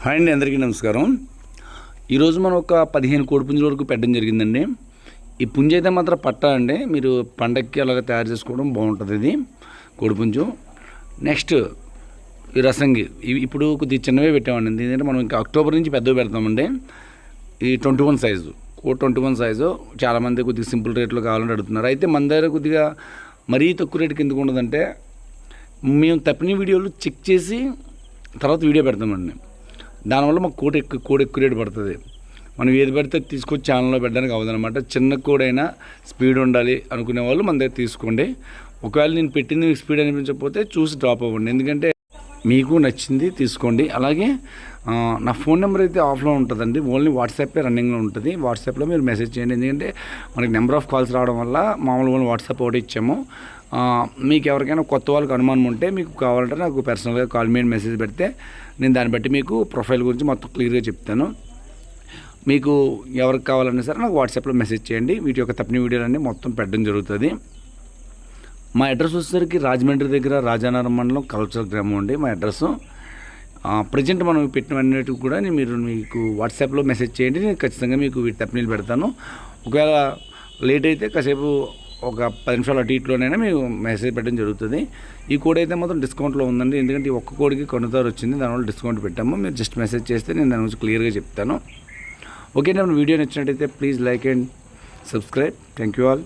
Hi అండి, అందరికీ నమస్కారం. ఈరోజు మనం ఒక 15 కోడిపుంజుల వరకు పెట్టడం జరిగిందండి. ఈ పుంజు అయితే మాత్రం పట్టా అండి, మీరు పండగకి అలాగ తయారు చేసుకోవడం బాగుంటుంది. ఇది కోడిపుంజు. నెక్స్ట్ ఈ రసంగి, ఇవి ఇప్పుడు కొద్దిగా చిన్నవే పెట్టామండి. ఎందుకంటే మనం ఇంకా అక్టోబర్ నుంచి పెద్దవి పెడతామండి. ఈ 21 సైజు 21 సైజు చాలామంది కొద్దిగా సింపుల్ రేట్లో కావాలని అడుగుతున్నారు. అయితే మన దగ్గర కొద్దిగా మరీ తక్కువ రేటుకి ఎందుకు ఉండదంటే, మేము తప్పిన వీడియోలు చెక్ చేసి తర్వాత వీడియో పెడతామండి. దానివల్ల మాకు కోడి ఎక్కువ రేటు పడుతుంది. మనం ఏది పడితే తీసుకొచ్చి ఛానల్లో పెట్టడానికి అవ్వదనమాట. చిన్న కోడైనా స్పీడ్ ఉండాలి అనుకునే వాళ్ళు మన దగ్గర తీసుకోండి. ఒకవేళ నేను పెట్టింది స్పీడ్ అనిపించకపోతే చూసి డ్రాప్ అవ్వండి. ఎందుకంటే మీకు నచ్చింది తీసుకోండి. అలాగే నా ఫోన్ నెంబర్ అయితే ఆఫ్లో ఉంటుందండి, ఓన్లీ వాట్సాపే రన్నింగ్లో ఉంటుంది. వాట్సాప్లో మీరు మెసేజ్ చేయండి. ఎందుకంటే మనకి నెంబర్ ఆఫ్ కాల్స్ రావడం వల్ల మామూలుగా వాట్సాప్ ఒకటి ఇచ్చాము. మీకు ఎవరికైనా కొత్త వాళ్ళకి అనుమానం ఉంటే మీకు కావాలంటే నాకు పర్సనల్గా కాల్ మీ మెసేజ్ పెడితే నేను దాన్ని బట్టి మీకు ప్రొఫైల్ గురించి మొత్తం క్లియర్గా చెప్తాను. మీకు ఎవరికి కావాలన్నా సరే నాకు వాట్సాప్లో మెసేజ్ చేయండి. వీటి యొక్క తప్పిన వీడియోలన్నీ మొత్తం పెట్టడం జరుగుతుంది. మా అడ్రస్ వచ్చేసరికి రాజమండ్రి దగ్గర రాజానగరం మండలం కల్చరల్ గ్రామం అండి మా అడ్రస్. ప్రజెంట్ మనం పెట్టినన్నిటికి కూడా మీకు వాట్సాప్లో మెసేజ్ చేయండి. నేను ఖచ్చితంగా మీకు వీటి తప్పినీళ్ళు పెడతాను. ఒకవేళ లేట్ అయితే కాసేపు ఒక 10 నిమిషాలు అటు ఇట్లోనైనా మీకు మెసేజ్ పెట్టడం జరుగుతుంది. ఈ కోడ్ అయితే మాత్రం డిస్కౌంట్లో ఉందండి. ఎందుకంటే ఒక్క కోడికి కొనుతారు వచ్చింది, దానివల్ల డిస్కౌంట్ పెట్టాము. మీరు జస్ట్ మెసేజ్ చేస్తే నేను దాని గురించి క్లియర్గా చెప్తాను. ఓకే, నా వీడియో నచ్చినట్టయితే please like and subscribe. Thank you all.